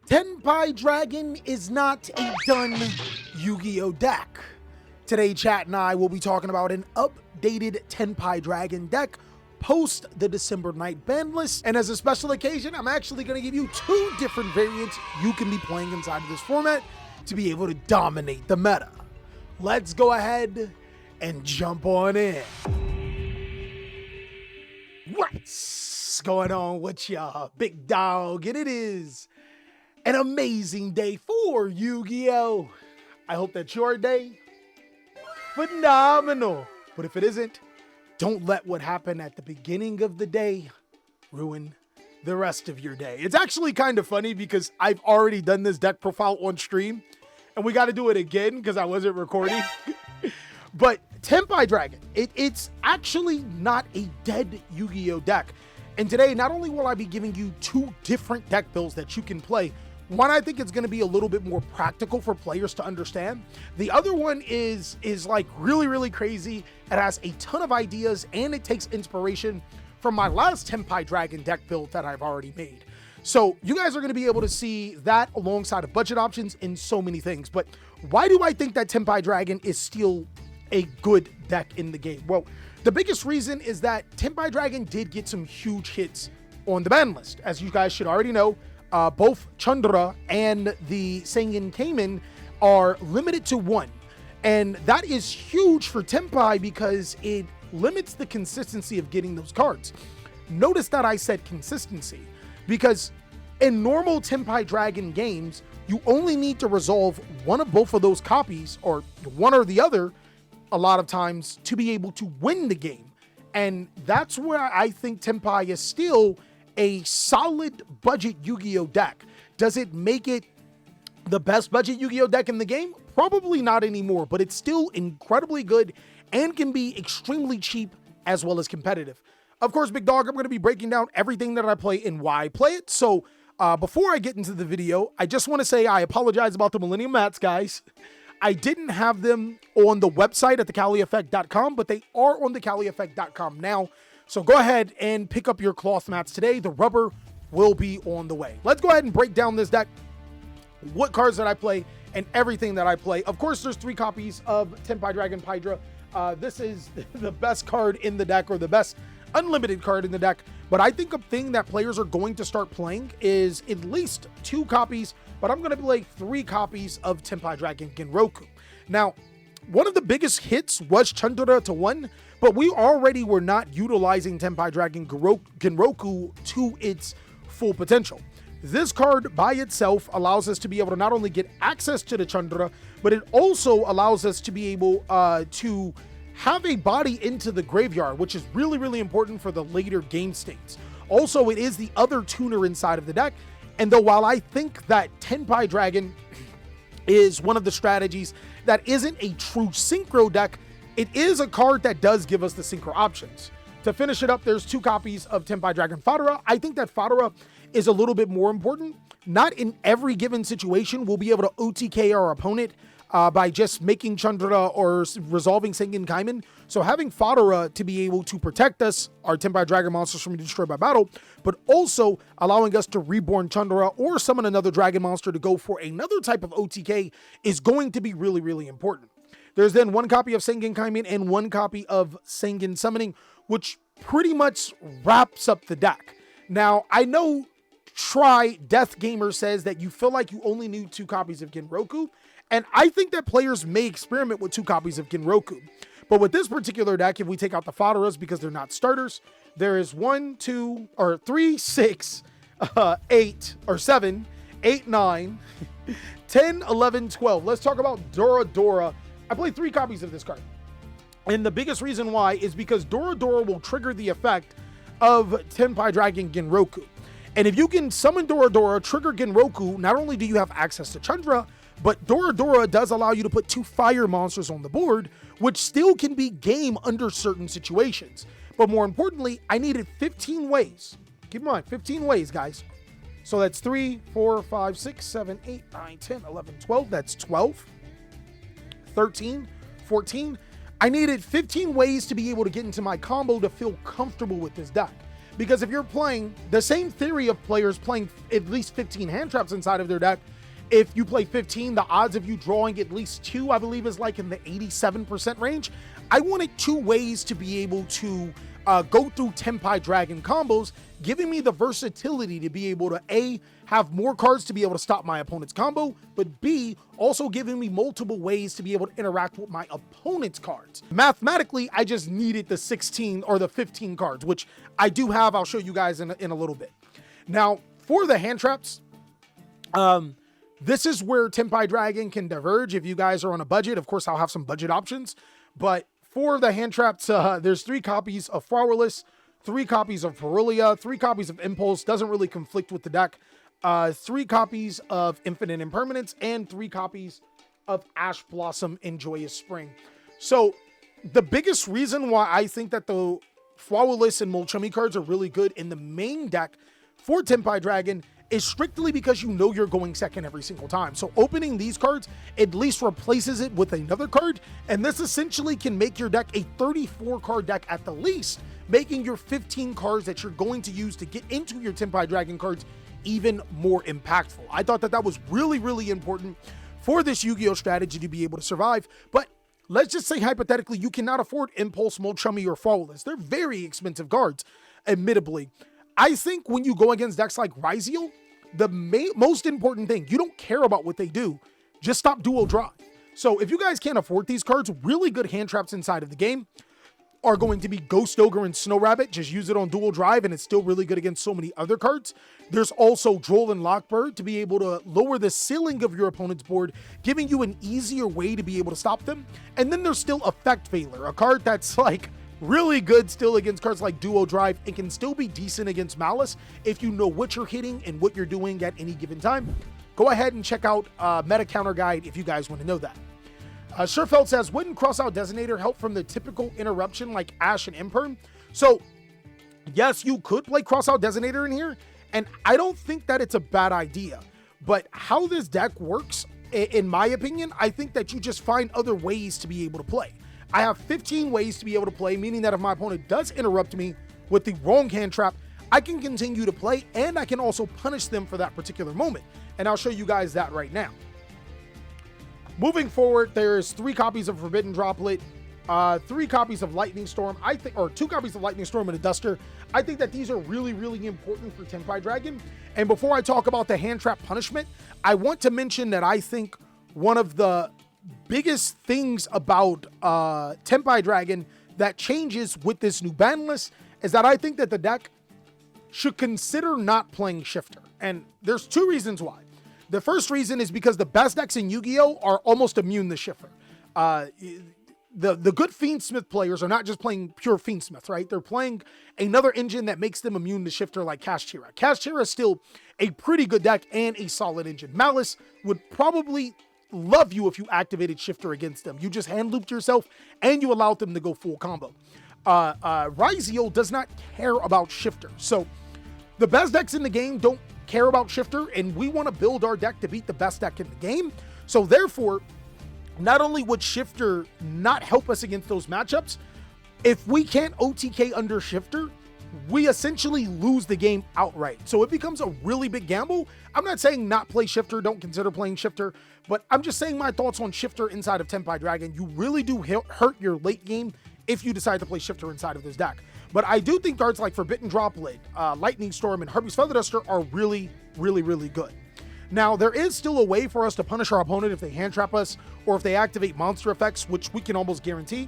Tenpai Dragon is not a done Yu-Gi-Oh deck. Today, chat and I will be talking about an updated Tenpai Dragon deck post the December night ban list. And as a special occasion, I'm actually going to give you two different variants you can be playing inside of this format to be able to dominate the meta. Let's go ahead and jump on in. What's going on with ya, big dog? And it is an amazing day for Yu-Gi-Oh! I hope that your day phenomenal. But if it isn't, don't let what happened at the beginning of the day ruin the rest of your day. It's actually kind of funny because I've already done this deck profile on stream and we got to do it again because I wasn't recording. But Tenpai Dragon, it's actually not a dead Yu-Gi-Oh deck. And today, not only will I be giving you two different deck builds that you can play. One, I think it's going to be a little bit more practical for players to understand. The other one is like really crazy. It has a ton of ideas and it takes inspiration from my last Tenpai Dragon deck build that I've already made. So you guys are going to be able to see that alongside of budget options in so many things. But why do I think that Tenpai Dragon is still a good deck in the game? Well, the biggest reason is that Tenpai Dragon did get some huge hits on the ban list. As you guys should already know, both Chandra and the Sengen Cayman are limited to one. And that is huge for Tenpai because it limits the consistency of getting those cards. Notice that I said consistency because in normal Tenpai Dragon games, you only need to resolve one of both of those copies or one or the other a lot of times to be able to win the game. And that's where I think Tenpai is still a solid budget Yu-Gi-Oh deck. Does it make it the best budget Yu-Gi-Oh deck in the game? Probably not anymore, but it's still incredibly good and can be extremely cheap as well as competitive. Of course, big dog, I'm going to be breaking down everything that I play and why I play it. So before I get into the video, I just want to say I apologize about the Millennium Mats, guys. I didn't have them on the website at TheCaliEffect.com, but they are on TheCaliEffect.com now. So go ahead and pick up your cloth mats today. The rubber will be on the way. Let's go ahead and break down this deck, what cards that I play, and everything that I play. Of course, there's 3 copies of Tenpai Dragon Pydra. This is the best card in the deck, or the best unlimited card in the deck. But I think a thing that players are going to start playing is at least 2 copies, but I'm going to play 3 copies of Tenpai Dragon Genroku. Now, one of the biggest hits was Chandra to 1, but we already were not utilizing Tenpai Dragon Genroku to its full potential. This card by itself allows us to be able to not only get access to the Chandra, but it also allows us to be able to have a body into the graveyard, which is really important for the later game states. Also, it is the other tuner inside of the deck. And though while I think that Tenpai Dragon is one of the strategies that isn't a true synchro deck, it is a card that does give us the synchro options. To finish it up, there's 2 copies of Tenpai Dragon Fadara. I think that Fadara is a little bit more important. Not in every given situation we'll be able to OTK our opponent by just making Chandra or resolving Sengen Cayman. So having Fadara to be able to protect us, our Tenpai Dragon monsters, from being destroyed by battle, but also allowing us to reborn Chandra or summon another dragon monster to go for another type of OTK is going to be really important. There's then 1 copy of Sengen Cayman and 1 copy of Sengen Summoning, which pretty much wraps up the deck. Now, I know Death Gamer says that you feel like you only need 2 copies of Genroku, and I think that players may experiment with 2 copies of Genroku. But with this particular deck, if we take out the Fadaras because they're not starters, there is 1, 2, or 3, 6, 8, or 7, 8, 9, 10, 11, 12. Let's talk about Dora Dora. I play 3 copies of this card. And the biggest reason why is because Dora Dora will trigger the effect of Tenpai Dragon Genroku. And if you can summon Dora Dora, trigger Genroku, not only do you have access to Chandra, but Dora Dora does allow you to put 2 fire monsters on the board, which still can be game under certain situations. But more importantly, I needed 15 ways. Keep in mind, 15 ways, guys. So that's 3, 4, 5, 6, 7, 8, 9, 10, 11, 12. That's 12, 13, 14. I needed 15 ways to be able to get into my combo to feel comfortable with this deck. Because if you're playing the same theory of players playing at least 15 hand traps inside of their deck, if you play 15, the odds of you drawing at least 2, I believe, is like in the 87% range. I wanted 2 ways to be able to go through Tenpai Dragon combos, giving me the versatility to be able to A, have more cards to be able to stop my opponent's combo, but B, also giving me multiple ways to be able to interact with my opponent's cards. Mathematically, I just needed the 16 or the 15 cards, which I do have. I'll show you guys in a little bit. Now, for the hand traps, this is where Tenpai Dragon can diverge if you guys are on a budget. Of course, I'll have some budget options, but for the hand traps, there's 3 copies of Flowerless, 3 copies of Perulia, 3 copies of Impulse, doesn't really conflict with the deck, 3 copies of Infinite Impermanence, and 3 copies of Ash Blossom and Joyous Spring. So the biggest reason why I think that the Flowerless and Molchummy cards are really good in the main deck for Tenpai Dragon is strictly because you know you're going second every single time. So opening these cards at least replaces it with another card, and this essentially can make your deck a 34 card deck at the least, making your 15 cards that you're going to use to get into your Tenpai Dragon cards even more impactful. I thought that that was really, really important for this Yu-Gi-Oh strategy to be able to survive, but let's just say hypothetically you cannot afford Impulse, Molchummy, or Flawless. They're very expensive cards, admittedly. I think when you go against decks like yugioh, the most important thing, you don't care about what they do, just stop dual drive. So if you guys can't afford these cards, really good hand traps inside of the game are going to be Ghost Ogre and Snow Rabbit. Just use it on dual drive and it's still really good against so many other cards. There's also Droll and Lockbird to be able to lower the ceiling of your opponent's board, giving you an easier way to be able to stop them. And then there's still Effect Veiler, a card that's like really good still against cards like Duo Drive. It can still be decent against Malice if you know what you're hitting and what you're doing at any given time. Go ahead and check out Meta Counter Guide if you guys want to know that. Sherfeld says, wouldn't Crossout Designator help from the typical interruption like Ash and Imperm? So yes, you could play Crossout Designator in here, and I don't think that it's a bad idea. But how this deck works, in my opinion, I think that you just find other ways to be able to play. I have 15 ways to be able to play, meaning that if my opponent does interrupt me with the wrong hand trap, I can continue to play, and I can also punish them for that particular moment. And I'll show you guys that right now. Moving forward, there's 3 copies of Forbidden Droplet, 3 copies of Lightning Storm, or 2 copies of Lightning Storm and a Duster. I think that these are really, really important for Tenpai Dragon. And before I talk about the hand trap punishment, I want to mention that I think one of the biggest things about Tenpai Dragon that changes with this new ban list is that I think that the deck should consider not playing Shifter. And there's 2 reasons why. The first reason is because the best decks in Yu-Gi-Oh are almost immune to Shifter. The good Fiendsmith players are not just playing pure Fiendsmith, right? They're playing another engine that makes them immune to Shifter like Kashtira. Kashtira is still a pretty good deck and a solid engine. Malice would probably love you if you activated Shifter against them. You just hand looped yourself and you allowed them to go full combo. yugioh does not care about Shifter. So the best decks in the game don't care about Shifter, and we want to build our deck to beat the best deck in the game. So therefore, not only would Shifter not help us against those matchups, if we can't OTK under Shifter, we essentially lose the game outright. So it becomes a really big gamble. I'm not saying not play Shifter, don't consider playing Shifter, but I'm just saying my thoughts on Shifter inside of Tenpai Dragon. You really do hurt your late game if you decide to play Shifter inside of this deck. But I do think cards like Forbidden Droplet, Lightning Storm, and Hermes Feather Duster are really, really, really good. Now, there is still a way for us to punish our opponent if they hand trap us or if they activate monster effects, which we can almost guarantee.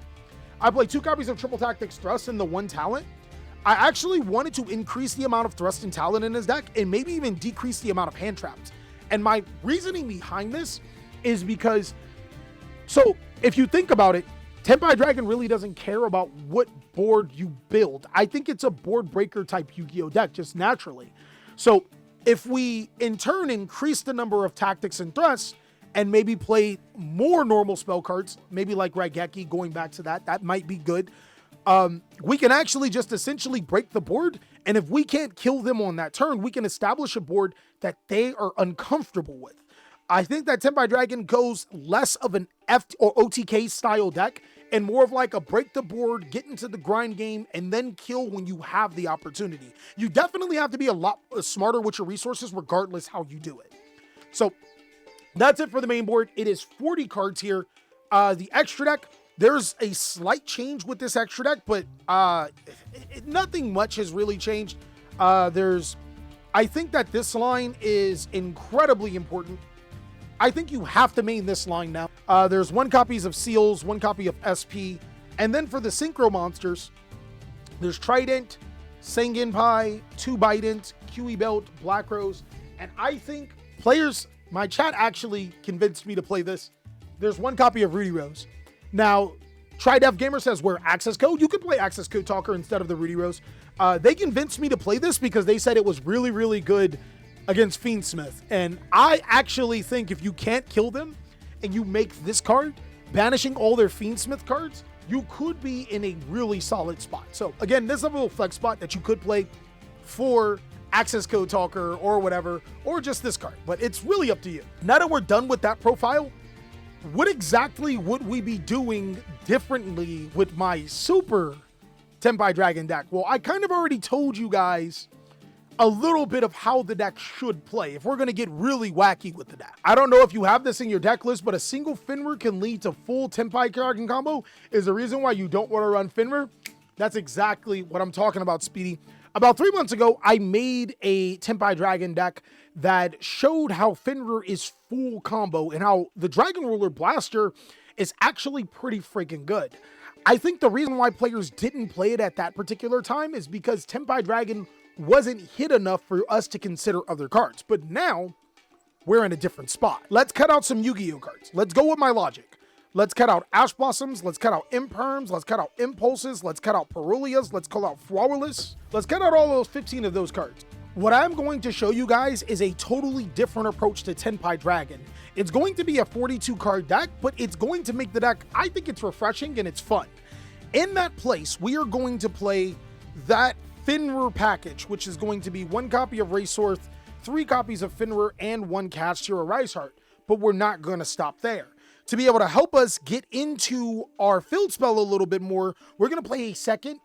I play 2 copies of Triple Tactics Thrust and the 1 talent. I actually wanted to increase the amount of Thrust and talent in his deck and maybe even decrease the amount of hand traps. And my reasoning behind this is because, so if you think about it, Tenpai Dragon really doesn't care about what board you build. I think it's a board breaker type Yu-Gi-Oh deck just naturally. So if we in turn increase the number of tactics and thrusts and maybe play more normal spell cards, maybe like Raigeki, going back to that might be good. We can actually just essentially break the board. And if we can't kill them on that turn, we can establish a board that they are uncomfortable with. I think that Tenpai Dragon goes less of an F or OTK style deck and more of like a break the board, get into the grind game, and then kill when you have the opportunity. You definitely have to be a lot smarter with your resources regardless how you do it. So that's it for the main board. It is 40 cards here. The extra deck, there's a slight change with this extra deck, but nothing much has really changed. I think that this line is incredibly important. I think you have to main this line now. There's 1 copies of Seals, 1 copy of SP, and then for the Synchro monsters, there's Trident, Sangenpai, 2 Bident, Kiwi Belt, Black Rose, and I think players, my chat actually convinced me to play this. There's 1 copy of Rudy Rose. Now, TriDev Gamer says wear access code. You could play access code Talker instead of the Rudy Rose. They convinced me to play this because they said it was really, really good against Fiendsmith. And I actually think if you can't kill them and you make this card, banishing all their Fiendsmith cards, you could be in a really solid spot. So again, this is a little flex spot that you could play for access code Talker or whatever, or just this card, but it's really up to you. Now that we're done with that profile, what exactly would we be doing differently with my super Tenpai Dragon deck? Well, I kind of already told you guys a little bit of how the deck should play if we're going to get really wacky with the deck. I don't know if you have this in your deck list, but a single Finver can lead to full Tenpai Dragon combo is the reason why you don't want to run Finver. That's exactly what I'm talking about, Speedy. About 3 months ago, I made a Tenpai Dragon deck that showed how Finver is full combo and how the Dragon Ruler Blaster is actually pretty freaking good. I think the reason why players didn't play it at that particular time is because Tenpai Dragon wasn't hit enough for us to consider other cards. But now, we're in a different spot. Let's cut out some Yu-Gi-Oh cards. Let's go with my logic. Let's cut out Ash Blossoms, let's cut out Imperms, let's cut out Impulses, let's cut out Perulias, let's cut out Flawless. Let's cut out all those 15 of those cards. What I'm going to show you guys is a totally different approach to Tenpai Dragon. It's going to be a 42 card deck, but it's going to make the deck, I think it's refreshing and it's fun. In that place, we are going to play that Finver package, which is going to be 1 copy of Racehorse, 3 copies of Finver, and 1 Catch Tier Rise Heart. But we're not going to stop there. To be able to help us get into our field spell a little bit more, we're going to play a second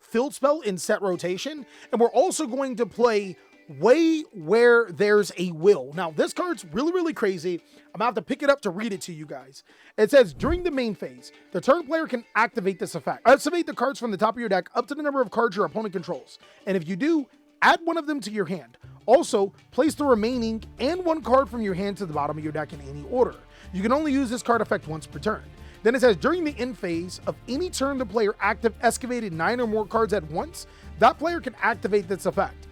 field spell in set rotation, and we're also going to play Way Where There's a Will. Now, this card's really, really crazy. I'm gonna have to pick it up to read it to you guys. It says, during the main phase, the turn player can activate this effect. Activate the cards from the top of your deck up to the number of cards your opponent controls. And if you do, add 1 of them to your hand. Also, place the remaining and 1 card from your hand to the bottom of your deck in any order. You can only use this card effect once per turn. Then it says, during the end phase of any turn the player excavated 9 or more cards at once, that player can activate this effect.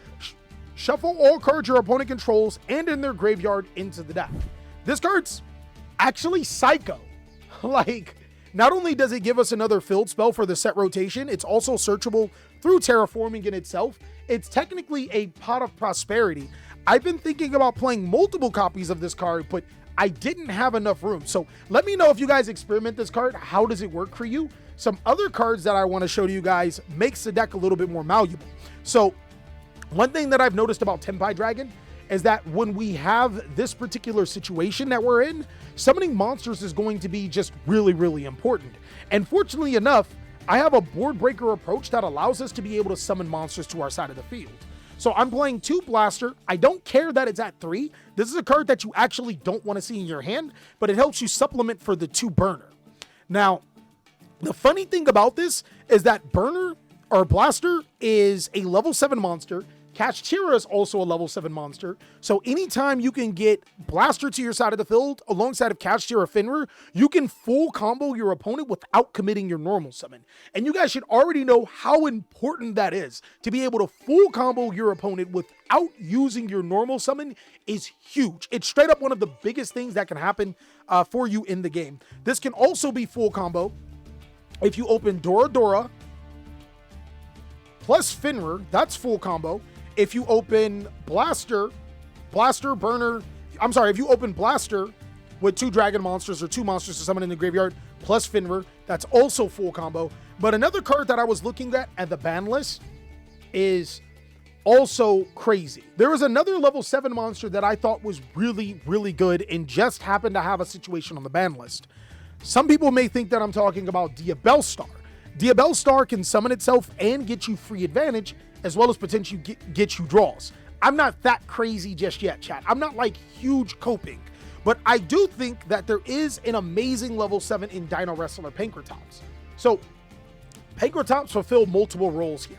Shuffle all cards your opponent controls and in their graveyard into the deck. This card's actually psycho. Like, not only does it give us another field spell for the set rotation, it's also searchable through terraforming in itself. It's technically a pot of prosperity. I've been thinking about playing multiple copies of this card, but I didn't have enough room. So let me know if you guys experiment this card. How does it work for you? Some other cards that I want to show to you guys makes the deck a little bit more malleable. So one thing that I've noticed about Tenpai Dragon is that when we have this particular situation that we're in, summoning monsters is going to be just really, really important. And fortunately enough, I have a board breaker approach that allows us to be able to summon monsters to our side of the field. So I'm playing 2 Blaster. I don't care that it's at 3. This is a card that you actually don't want to see in your hand, but it helps you supplement for the 2 Burner. Now, the funny thing about this is that Burner or Blaster is a level 7 monster. Catch Tira is also a level 7 monster. So anytime you can get Blaster to your side of the field alongside of Catch Tira Finver, you can full combo your opponent without committing your normal summon. And you guys should already know how important that is. To be able to full combo your opponent without using your normal summon is huge. It's straight up one of the biggest things that can happen for you in the game. This can also be full combo if you open Dora Dora plus Finver, that's full combo. If you open Blaster, Burner, if you open Blaster with 2 dragon monsters or 2 monsters to summon in the graveyard plus Finver, that's also full combo. But another card that I was looking at the ban list is also crazy. There was another level 7 monster that I thought was really, really good and just happened to have a situation on the ban list. Some people may think that I'm talking about Diabellstar. Diabellstar can summon itself and get you free advantage, as well as potentially get you draws. I'm not that crazy just yet, chat. I'm not like huge coping, but I do think that there is an amazing level 7 in Dino Wrestler Pankratops. So Pankratops fulfill multiple roles here.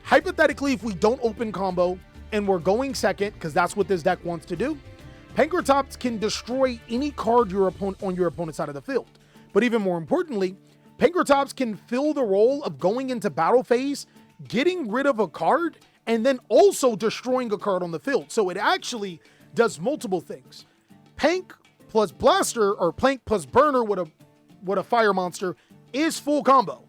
Hypothetically, if we don't open combo and we're going second, because that's what this deck wants to do, Pankratops can destroy any card on your opponent's side of the field. But even more importantly, Pankratops can fill the role of going into battle phase, getting rid of a card, and then also destroying a card on the field. So it actually does multiple things. Pank plus Blaster, or Pank plus Burner with a fire monster is full combo.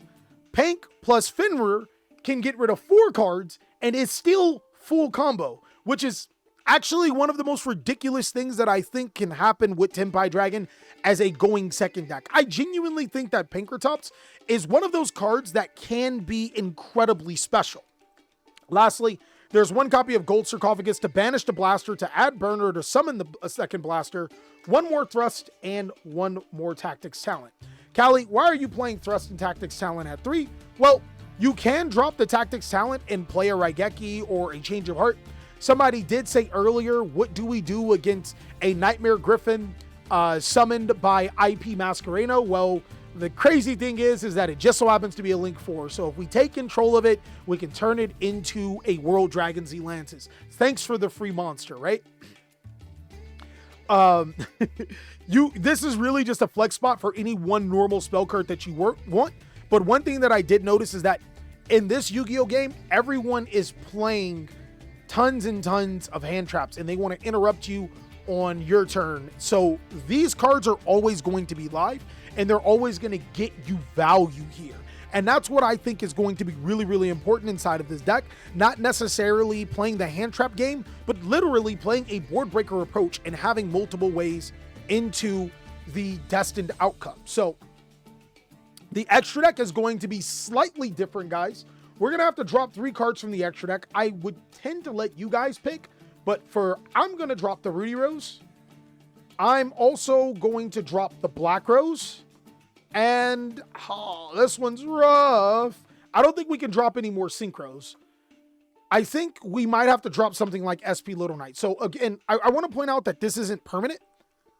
Pank plus Fenrir can get rid of 4 cards and is still full combo, which is actually one of the most ridiculous things that I think can happen with Tenpai Dragon as a going second deck. I genuinely think that Pankratops is one of those cards that can be incredibly special. Lastly, there's 1 copy of Gold Sarcophagus to banish the Blaster, to add Burner, to summon a second Blaster, 1 more Thrust, and 1 more Tactics Talent. Callie, why are you playing Thrust and Tactics Talent at 3? Well, you can drop the Tactics Talent and play a Raigeki or a Change of Heart. Somebody did say earlier, what do we do against a Nightmare Griffin summoned by IP Masquerano? Well, the crazy thing is that it just so happens to be a Link 4. So if we take control of it, we can turn it into a World Dragon Z Lances. Thanks for the free monster, right? This is really just a flex spot for any one normal spell card that you want. But one thing that I did notice is that in this Yu-Gi-Oh game, everyone is playing tons and tons of hand traps, and they want to interrupt you on your turn. So these cards are always going to be live, and they're always going to get you value here. And that's what I think is going to be really, really important inside of this deck. Not necessarily playing the hand trap game, but literally playing a board breaker approach and having multiple ways into the destined outcome. So the extra deck is going to be slightly different, guys. We're going to have to drop 3 cards from the extra deck. I would tend to let you guys pick, but I'm going to drop the Rudy Rose. I'm also going to drop the Black Rose. And this one's rough. I don't think we can drop any more Synchros. I think we might have to drop something like SP Little Knight. So again, I want to point out that this isn't permanent.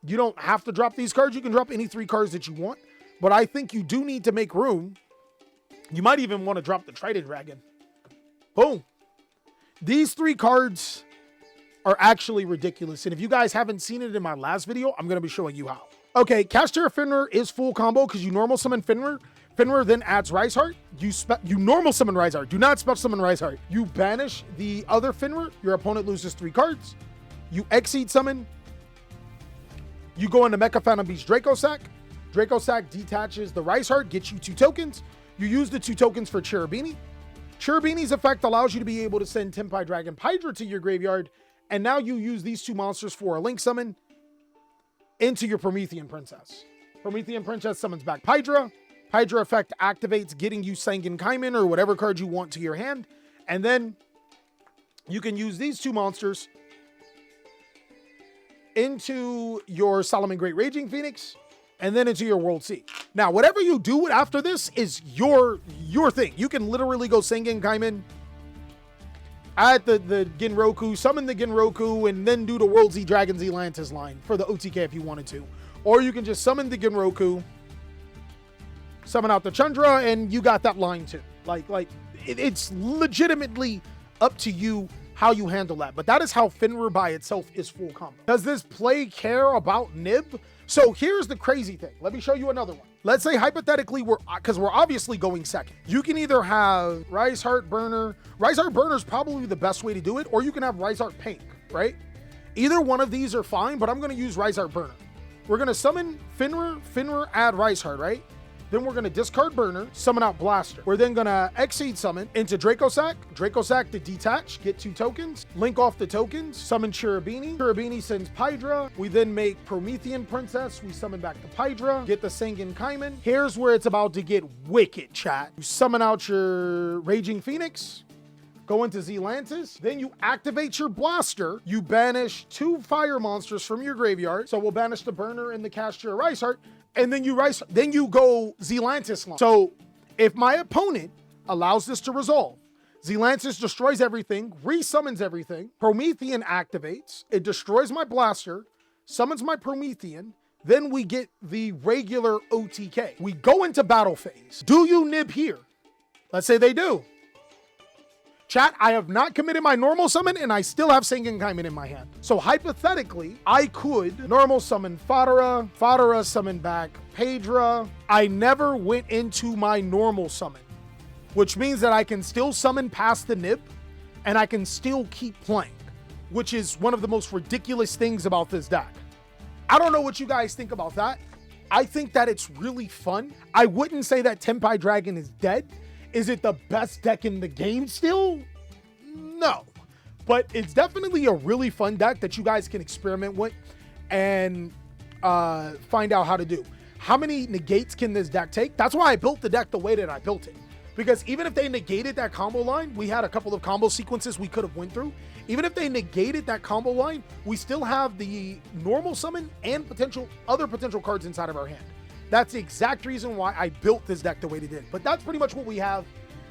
You don't have to drop these cards. You can drop any 3 cards that you want. But I think you do need to make room. You might even want to drop the Trident Dragon. Boom. These 3 cards are actually ridiculous. And if you guys haven't seen it in my last video, I'm going to be showing you how. Okay, Kashtira Fenrir is full combo because you normal summon Fenrir. Fenrir then adds Rise Heart. You normal summon Rise Heart. Do not special summon Rise Heart. You banish the other Fenrir. Your opponent loses 3 cards. You Exceed summon. You go into Mecha Phantom Beast Dracosack. Dracosack detaches the Rise Heart, gets you 2 tokens. You use the 2 tokens for Cherubini. Cherubini's effect allows you to be able to send Tenpai Dragon Pydra to your graveyard. And now you use these 2 monsters for a Link summon into your Promethean Princess. Promethean Princess summons back Pydra. Pydra effect activates, getting you Sangen Kaiman or whatever card you want to your hand. And then you can use these 2 monsters into your Solomon Great Raging Phoenix and then into your World Sea. Now, whatever you do after this is your thing. You can literally go Sangen Kaiman, add the Genroku, summon the Genroku, and then do the World Z Dragon Z Lantis line for the OTK if you wanted to. Or you can just summon the Genroku, summon out the Chandra, and you got that line too. It's legitimately up to you how you handle that. But that is how Fenrir by itself is full combo. Does this play care about Nib? So here's the crazy thing. Let me show you another one. Let's say hypothetically, because we're obviously going second. You can either have Rise Heart Burner. Rise Heart Burner is probably the best way to do it, or you can have Rise Heart Pink, right? Either one of these are fine, but I'm going to use Rise Heart Burner. We're going to summon Fenrir, add Rise Heart, right? Then we're going to discard Burner, summon out Blaster. We're then going to Exceed summon into Dracosack. Dracosack to detach, get 2 tokens, link off the tokens, summon Cherubini. Cherubini sends Pydra. We then make Promethean Princess. We summon back the Pydra, get the Sangen Kaiman. Here's where it's about to get wicked, chat. You summon out your Raging Phoenix, go into Zealantis, then you activate your blaster, you banish 2 fire monsters from your graveyard. So we'll banish the burner and the caster Rice Heart, and then you go Zealantis launch. So if my opponent allows this to resolve, Zealantis destroys everything, resummons everything, Promethean activates, it destroys my blaster, summons my Promethean, then we get the regular OTK. We go into battle phase. Do you nib here? Let's say they do. Chat, I have not committed my normal summon and I still have Sengenkaimen in my hand. So hypothetically, I could normal summon Fadara summon back Pedra. I never went into my normal summon, which means that I can still summon past the nib and I can still keep playing, which is one of the most ridiculous things about this deck. I don't know what you guys think about that. I think that it's really fun. I wouldn't say that Tenpai Dragon is dead. Is it the best deck in the game still? No. But it's definitely a really fun deck that you guys can experiment with and find out how to do. How many negates can this deck take? That's why I built the deck the way that I built it. Because even if they negated that combo line, we had a couple of combo sequences we could have went through. Even if they negated that combo line, we still have the normal summon and other potential cards inside of our hand. That's the exact reason why I built this deck the way it did. But that's pretty much what we have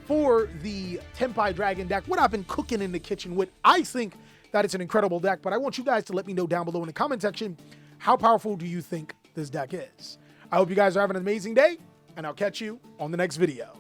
for the Tenpai Dragon deck, what I've been cooking in the kitchen with. I think that it's an incredible deck, but I want you guys to let me know down below in the comment section, how powerful do you think this deck is? I hope you guys are having an amazing day, and I'll catch you on the next video.